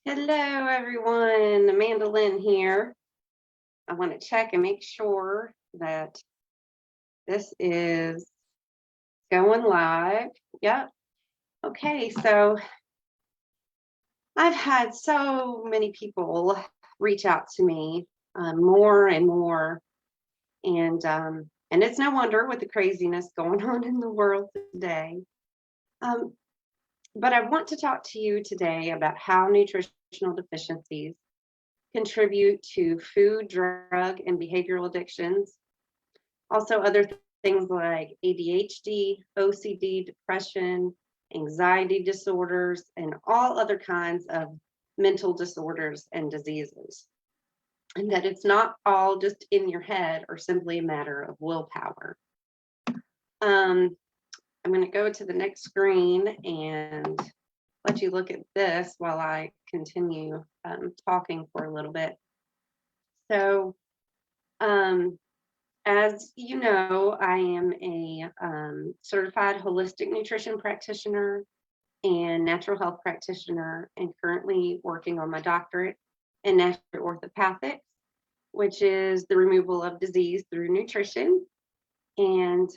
Hello, everyone. Amanda Lynn here. I want to check and make sure that this is going live. Yep. Okay. So I've had so many people reach out to me, more and more, and it's no wonder with the craziness going on in the world today. Um, but I want to talk to you today about how nutritional deficiencies contribute to food, drug, and behavioral addictions. Also, other things like ADHD, OCD, depression, anxiety disorders, and all other kinds of mental disorders and diseases. And that it's not all just in your head or simply a matter of willpower. Um, I'm going to go to the next screen and let you look at this while I continue talking for a little bit. So, as you know, I am a certified holistic nutrition practitioner and natural health practitioner, and currently working on my doctorate in natural orthopathics, which is the removal of disease through nutrition. And,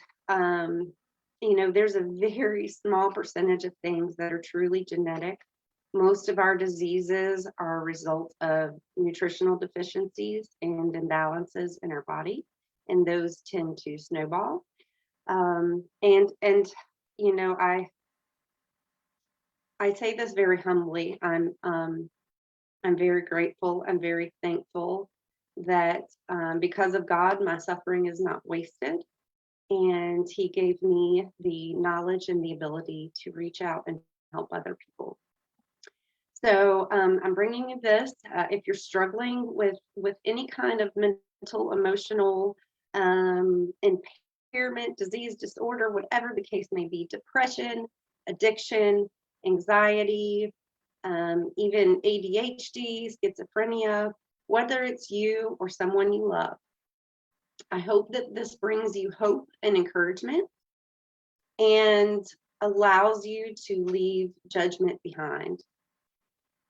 there's a very small percentage of things that are truly genetic. Most of our diseases are a result of nutritional deficiencies and imbalances in our body, and those tend to snowball. And I say this very humbly. I'm very grateful. I'm very thankful that because of God, my suffering is not wasted, and He gave me the knowledge and the ability to reach out and help other people. So I'm bringing you this. If you're struggling with any kind of mental, emotional impairment, disease, disorder, whatever the case may be, depression, addiction, anxiety, even ADHD, schizophrenia, whether it's you or someone you love, I hope that this brings you hope and encouragement and allows you to leave judgment behind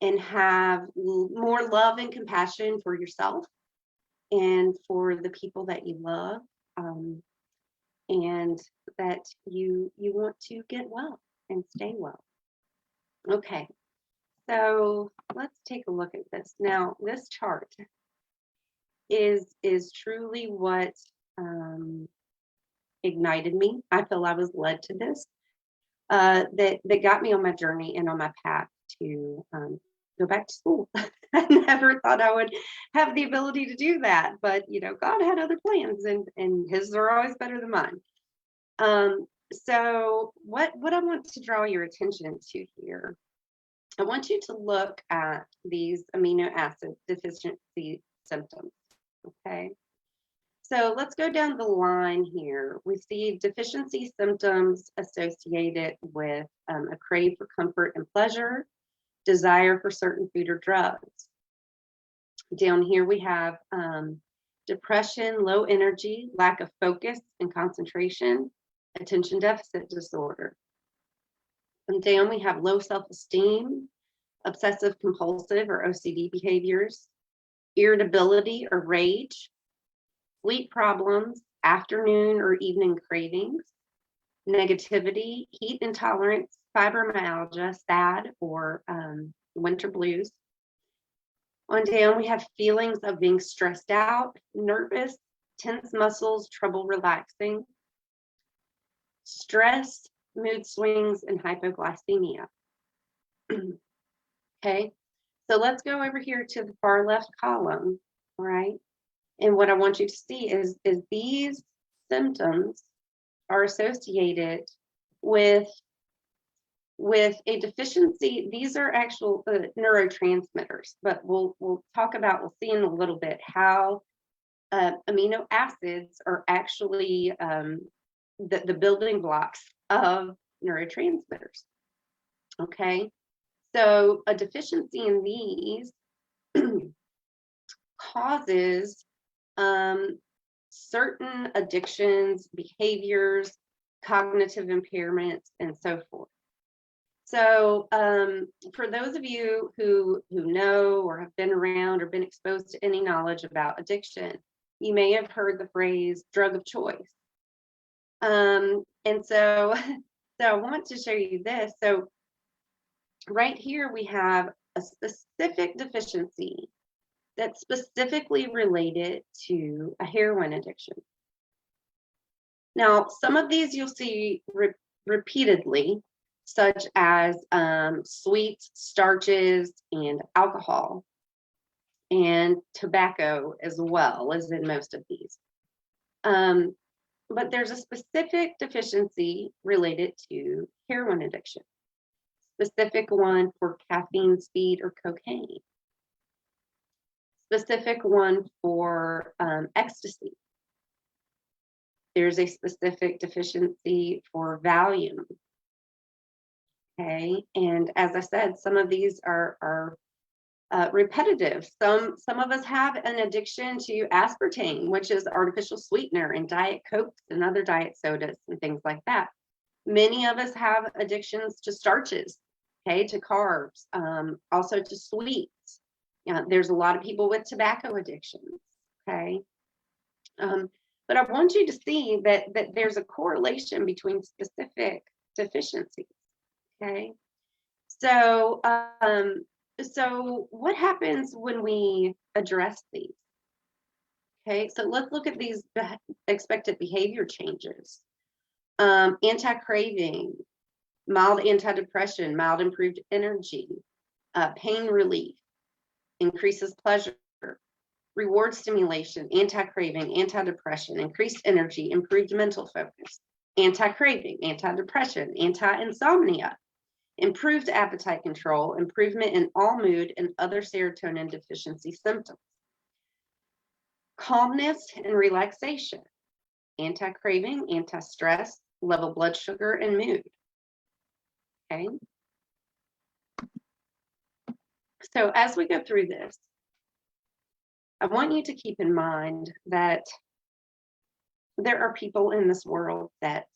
and have more love and compassion for yourself and for the people that you love, and that you want to get well and stay well. Okay, so let's take a look at this. Now, this chart is truly what ignited me. I feel I was led to this, that got me on my journey and on my path to go back to school. I never thought I would have the ability to do that, but God had other plans, and His are always better than mine. So what I want to draw your attention to here, I want you to look at these amino acid deficiency symptoms. Okay. So let's go down the line here. We see deficiency symptoms associated with a crave for comfort and pleasure, desire for certain food or drugs. Down here we have depression, low energy, lack of focus and concentration, attention deficit disorder. And down we have low self-esteem, obsessive compulsive or OCD behaviors, irritability or rage, sleep problems, afternoon or evening cravings, negativity, heat intolerance, fibromyalgia, SAD, or winter blues. On down, we have feelings of being stressed out, nervous, tense muscles, trouble relaxing, stress, mood swings, and hypoglycemia. Okay, so let's go over here to the far left column, all right? And what I want you to see is these symptoms are associated with a deficiency. These are actual neurotransmitters, but we'll see in a little bit how amino acids are actually the building blocks of neurotransmitters. Okay, so a deficiency in these causes certain addictions, behaviors, cognitive impairments, and so forth. So for those of you who know or have been around or been exposed to any knowledge about addiction, you may have heard the phrase drug of choice. And so, so I want to show you this. So right here we have a specific deficiency that's specifically related to a heroin addiction. Now, some of these you'll see repeatedly, such as sweets, starches, and alcohol, and tobacco as well as in most of these. But there's a specific deficiency related to heroin addiction, specific one for caffeine, speed, or cocaine, specific one for ecstasy. There's a specific deficiency for Valium. Okay, and as I said, some of these are repetitive. Some of us have an addiction to aspartame, which is artificial sweetener in Diet Cokes and other diet sodas and things like that. Many of us have addictions to starches, okay, to carbs, also to sweets. There's a lot of people with tobacco addictions, okay. But I want you to see that there's a correlation between specific deficiencies, okay? So, so what happens when we address these? Okay, so let's look at these expected behavior changes. Anti-craving, mild antidepressant, mild improved energy, pain relief, increases pleasure, reward stimulation, anti-craving, antidepressant, increased energy, improved mental focus, anti-craving, antidepressant, anti-insomnia, improved appetite control, improvement in all mood and other serotonin deficiency symptoms, calmness and relaxation, anti-craving, anti-stress, level blood sugar, and mood. Okay. So as we go through this, I want you to keep in mind that there are people in this world that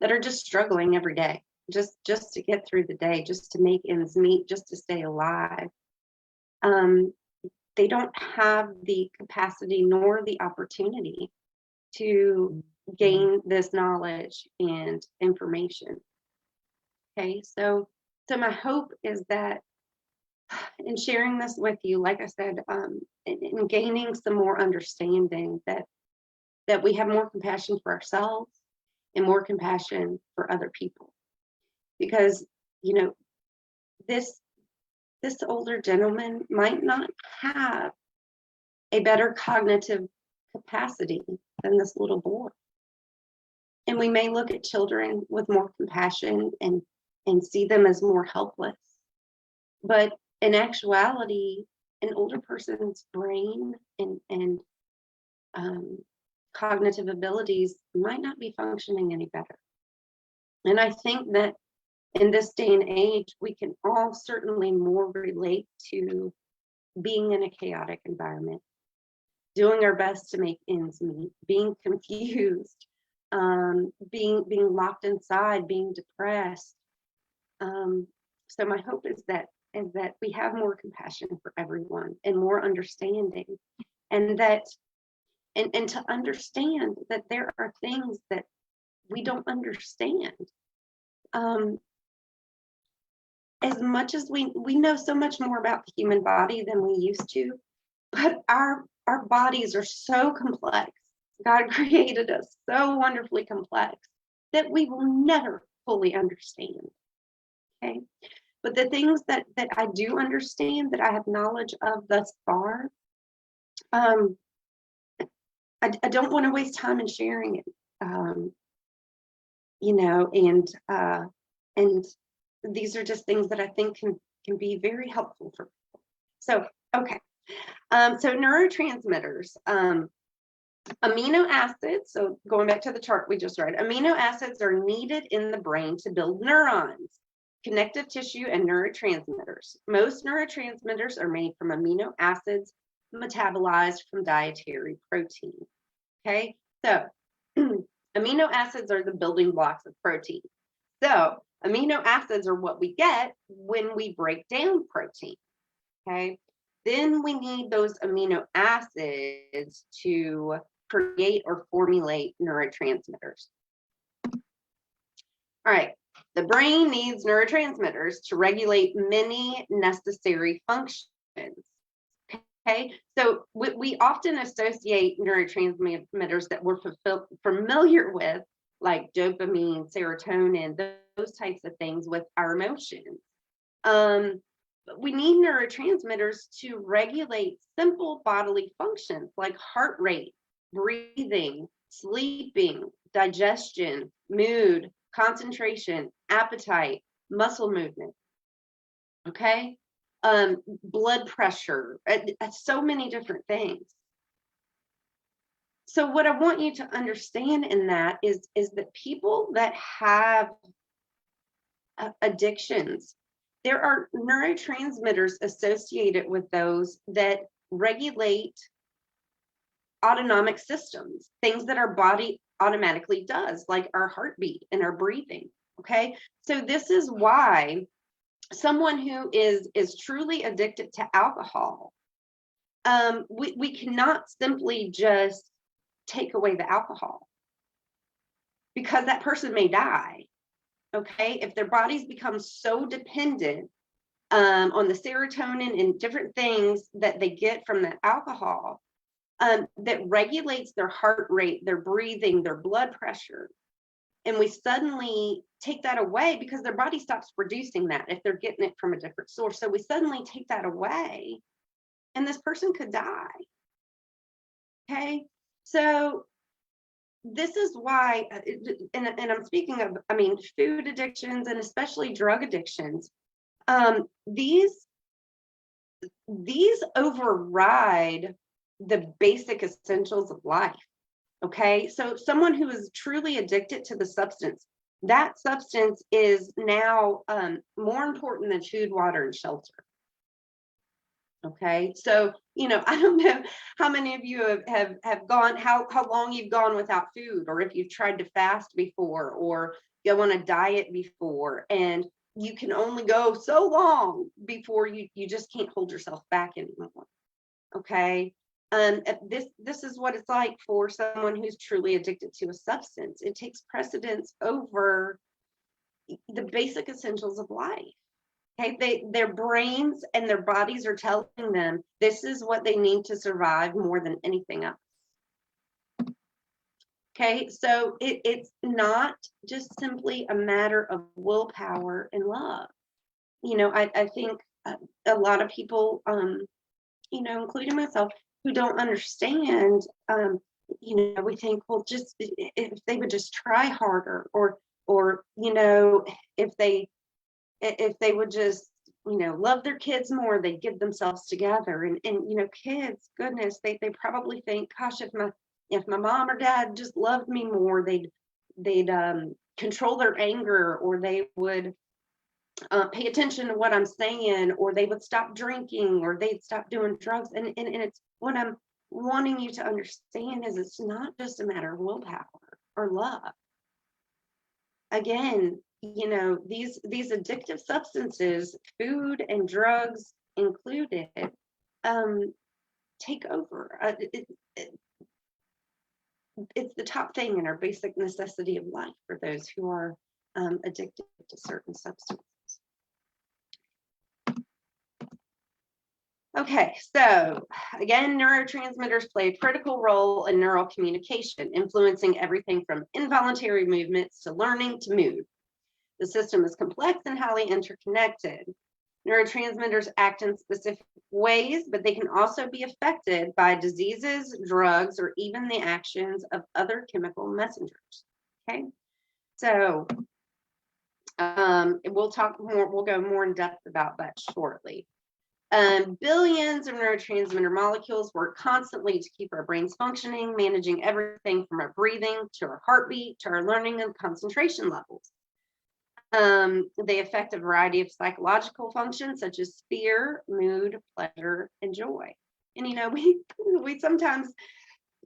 that are just struggling every day, just to get through the day, just to make ends meet, just to stay alive. They don't have the capacity nor the opportunity to gain this knowledge and information. Okay, so my hope is that in sharing this with you, like I said, in gaining some more understanding, that we have more compassion for ourselves and more compassion for other people. Because, you know, this older gentleman might not have a better cognitive capacity than this little boy. And we may look at children with more compassion and see them as more helpless. But in actuality, an older person's brain and cognitive abilities might not be functioning any better. And I think that in this day and age, we can all certainly more relate to being in a chaotic environment, doing our best to make ends meet, being confused, being locked inside, being depressed. So my hope is that we have more compassion for everyone and more understanding, and that and to understand that there are things that we don't understand. As much as we know so much more about the human body than we used to, but our bodies are so complex. God created us so wonderfully complex that we will never fully understand. Okay. But the things that I do understand, that I have knowledge of thus far, I don't want to waste time in sharing it. You know, and these are just things that I think can be very helpful for people. So, okay. So neurotransmitters, amino acids. So going back to the chart we just read, amino acids are needed in the brain to build neurons, connective tissue, and neurotransmitters. Most neurotransmitters are made from amino acids metabolized from dietary protein. Okay, so amino acids are the building blocks of protein. So amino acids are what we get when we break down protein. Okay. Then we need those amino acids to create or formulate neurotransmitters. All right. The brain needs neurotransmitters to regulate many necessary functions. Okay. So we often associate neurotransmitters that we're familiar with, like dopamine, serotonin, those types of things, with our emotions. But we need neurotransmitters to regulate simple bodily functions like heart rate, breathing, sleeping, digestion, mood, concentration, appetite, muscle movement. Okay. Blood pressure, so many different things. So what I want you to understand in that is that people that have addictions, there are neurotransmitters associated with those that regulate autonomic systems, things that our body automatically does, like our heartbeat and our breathing. Okay. So this is why someone who is truly addicted to alcohol, we cannot simply just take away the alcohol, because that person may die. Okay. If their bodies become so dependent on the serotonin and different things that they get from that alcohol, that regulates their heart rate, their breathing, their blood pressure, and we suddenly take that away because their body stops producing that if they're getting it from a different source. So we suddenly take that away and this person could die. Okay. So this is why, and I'm speaking of, food addictions and especially drug addictions. These override the basic essentials of life. Okay. So someone who is truly addicted to the substance, that substance is now more important than food, water, and shelter. Okay. So, I don't know how many of you have gone, how long you've gone without food, or if you've tried to fast before or go on a diet before, and you can only go so long before you just can't hold yourself back anymore. Okay. This is what it's like for someone who's truly addicted to a substance. It takes precedence over the basic essentials of life. Okay, their brains and their bodies are telling them this is what they need to survive more than anything else. Okay, so it's not just simply a matter of willpower and love. I think a lot of people, including myself, who don't understand, we think, well, just if they would just try harder, or if they would just, love their kids more, they'd give themselves together. And kids, goodness, they probably think, gosh, if my mom or dad just loved me more, they'd control their anger, or they would pay attention to what I'm saying, or they would stop drinking, or they'd stop doing drugs. And it's what I'm wanting you to understand is it's not just a matter of willpower or love. Again, these addictive substances, food and drugs included, take over. It's the top thing in our basic necessity of life for those who are addicted to certain substances. Okay, so again, neurotransmitters play a critical role in neural communication, influencing everything from involuntary movements to learning to mood. The system is complex and highly interconnected. Neurotransmitters act in specific ways, but they can also be affected by diseases, drugs, or even the actions of other chemical messengers. Okay, so we'll talk more, we'll go more in depth about that shortly. Billions of neurotransmitter molecules work constantly to keep our brains functioning, managing everything from our breathing to our heartbeat to our learning and concentration levels. They affect a variety of psychological functions such as fear, mood, pleasure, and joy. And we sometimes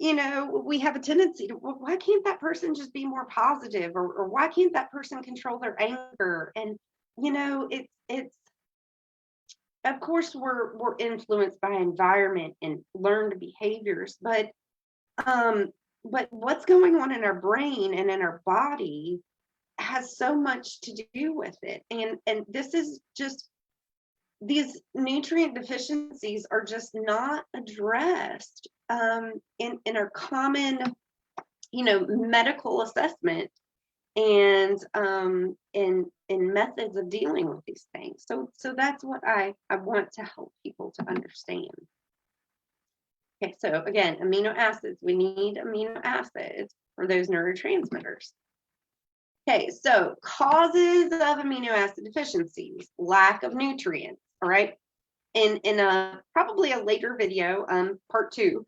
we have a tendency to, well, why can't that person just be more positive, or why can't that person control their anger? And it's of course we're influenced by environment and learned behaviors, but what's going on in our brain and in our body has so much to do with it. And this is just, these nutrient deficiencies are just not addressed in our common, medical assessment and in methods of dealing with these things. So that's what I want to help people to understand. Okay, so again, amino acids. We need amino acids for those neurotransmitters. Okay, so causes of amino acid deficiencies: lack of nutrients. All right. In probably a later video, part 2,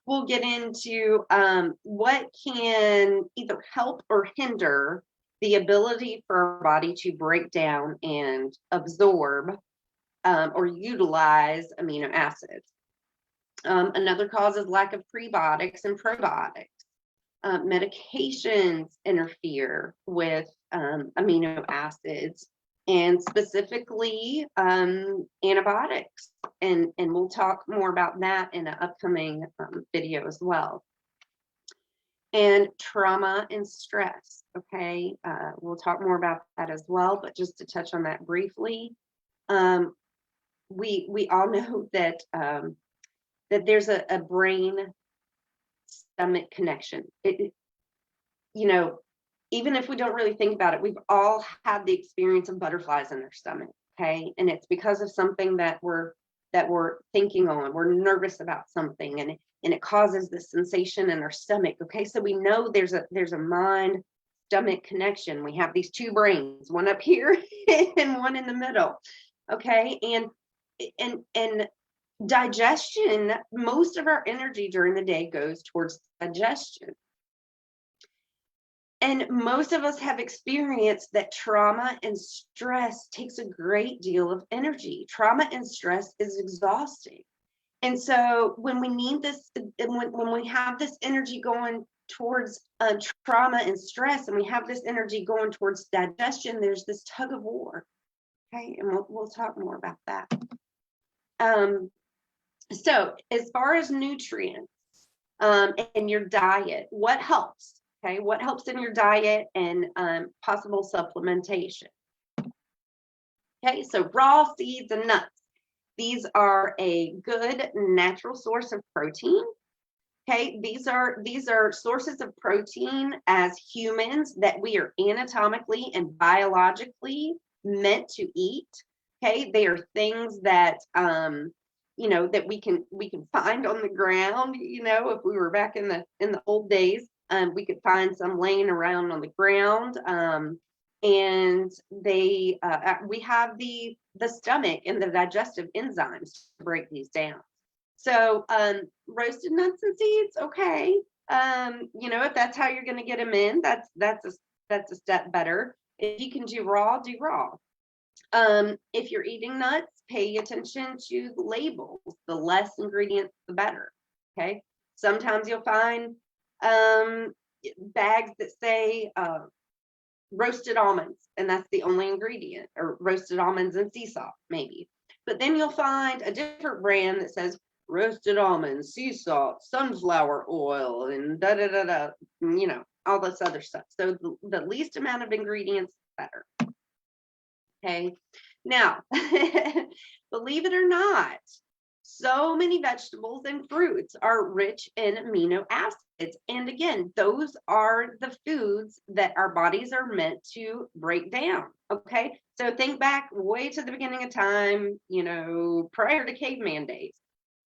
we'll get into what can either help or hinder the ability for our body to break down and absorb or utilize amino acids. Another cause is lack of prebiotics and probiotics. Medications interfere with amino acids, and specifically antibiotics. And we'll talk more about that in an upcoming video as well. And trauma and stress. Okay, we'll talk more about that as well, but just to touch on that briefly, we all know that that there's a brain stomach connection. Even if we don't really think about it, we've all had the experience of butterflies in their stomach. Okay, and it's because of something that we're thinking on. We're nervous about something, and it causes this sensation in our stomach. Okay, so we know there's a mind stomach connection. We have these two brains, one up here and one in the middle. Okay, and digestion, most of our energy during the day goes towards digestion. And most of us have experienced that trauma and stress takes a great deal of energy. Trauma and stress is exhausting. And so when we need this, when we have this energy going towards trauma and stress, and we have this energy going towards digestion, there's this tug of war. Okay, and we'll talk more about that. So as far as nutrients in your diet, what helps? Okay, what helps in your diet and possible supplementation? Okay, so raw seeds and nuts. These are a good natural source of protein. Okay, these are sources of protein as humans that we are anatomically and biologically meant to eat. Okay, they are things that that we can find on the ground. If we were back in the old days, we could find some laying around on the ground, and we have the stomach and the digestive enzymes to break these down. So roasted nuts and seeds, okay. If that's how you're going to get them in, that's a step better. If you can do raw, do raw. If you're eating nuts, pay attention to the labels. The less ingredients, the better. Okay. Sometimes you'll find bags that say roasted almonds, and that's the only ingredient, or roasted almonds and sea salt, maybe. But then you'll find a different brand that says roasted almonds, sea salt, sunflower oil, and da da da da. All this other stuff. So the least amount of ingredients, better. Okay. Now, believe it or not, so many vegetables and fruits are rich in amino acids. And again, those are the foods that our bodies are meant to break down. Okay. So think back way to the beginning of time, prior to caveman days.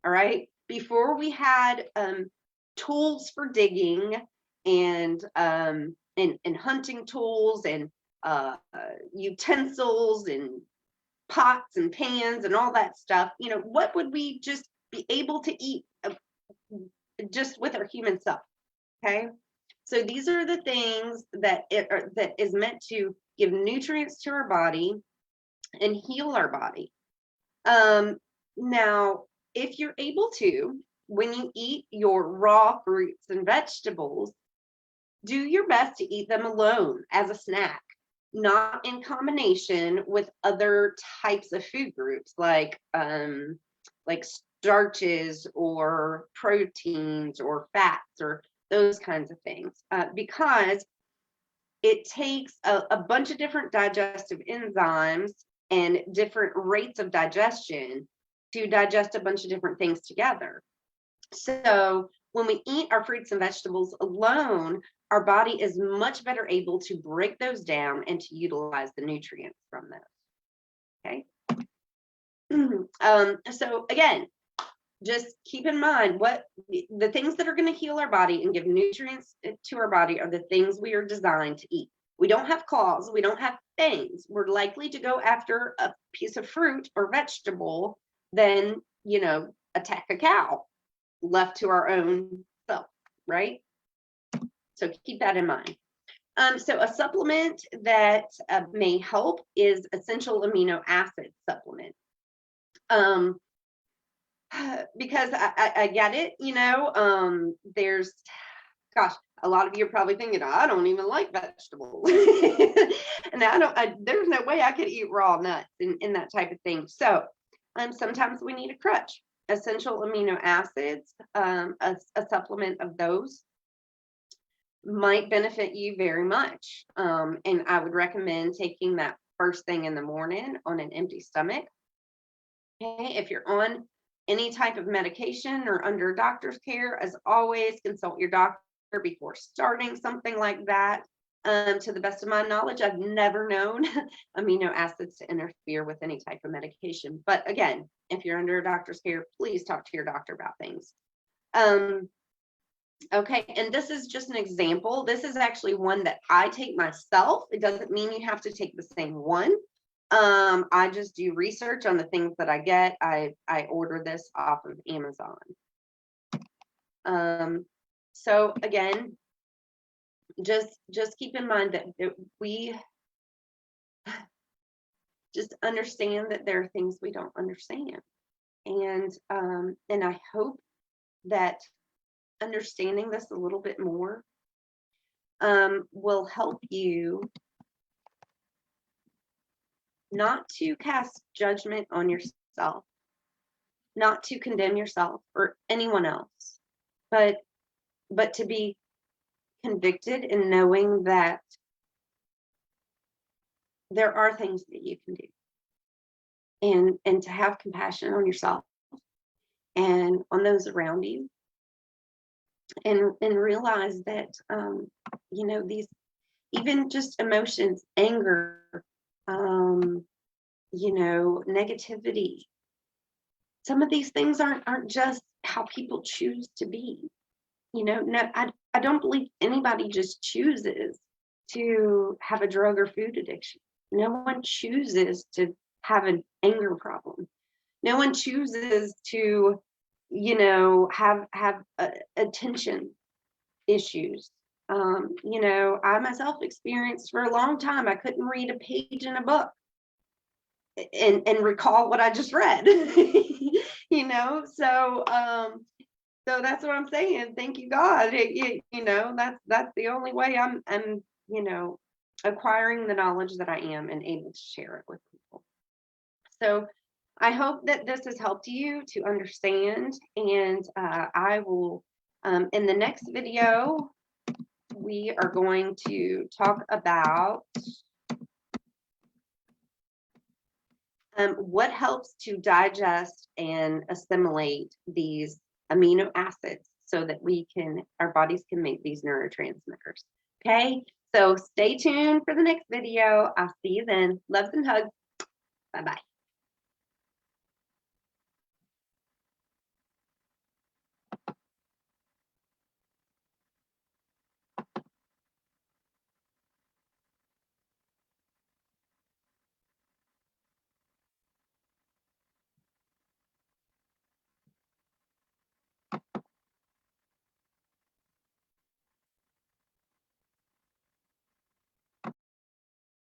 All right. Before we had tools for digging and hunting tools and utensils and pots and pans and all that stuff, what would we just be able to eat just with our human self? Okay, so these are the things that is meant to give nutrients to our body and heal our body. Now, if you're able to, when you eat your raw fruits and vegetables, do your best to eat them alone as a snack, not in combination with other types of food groups like starches or proteins or fats or those kinds of things, because it takes a bunch of different digestive enzymes and different rates of digestion to digest a bunch of different things together. So when we eat our fruits and vegetables alone, our body is much better able to break those down and to utilize the nutrients from those. Okay. So again, just keep in mind what the things that are going to heal our body and give nutrients to our body are the things we are designed to eat. We don't have claws, we don't have fangs. We're likely to go after a piece of fruit or vegetable than, attack a cow left to our own self, right? So keep that in mind. So a supplement that may help is essential amino acid supplement. Because I get it, there's, gosh, a lot of you are probably thinking, I don't even like vegetables. And there's no way I could eat raw nuts and that type of thing. So sometimes we need a crutch. Essential amino acids, a supplement of those might benefit you very much. And I would recommend taking that first thing in the morning on an empty stomach. Okay, if you're on any type of medication or under doctor's care, as always, consult your doctor before starting something like that. To the best of my knowledge, I've never known amino acids to interfere with any type of medication. But again, if you're under a doctor's care, please talk to your doctor about things. Okay, and this is just an example. This is actually one that I take myself. It doesn't mean you have to take the same one. I just do research on the things that I get. I order this off of Amazon. So again, just keep in mind that we just understand that there are things we don't understand. And I hope that understanding this a little bit more will help you not to cast judgment on yourself, not to condemn yourself or anyone else, but to be convicted in knowing that there are things that you can do, and to have compassion on yourself and on those around you, and realize that these, even just emotions, anger, negativity, some of these things aren't just how people choose to be. No, I don't believe anybody just chooses to have a drug or food addiction. No one chooses to have an anger problem. No one chooses to, have attention issues. I myself experienced for a long time, I couldn't read a page in a book and recall what I just read. So that's what I'm saying. Thank you, God. That's the only way I'm acquiring the knowledge that I am and able to share it with people. So I hope that this has helped you to understand, and I will, in the next video, we are going to talk about what helps to digest and assimilate these amino acids so that our bodies can make these neurotransmitters. Okay, so stay tuned for the next video. I'll see you then. Loves and hugs. Bye-bye.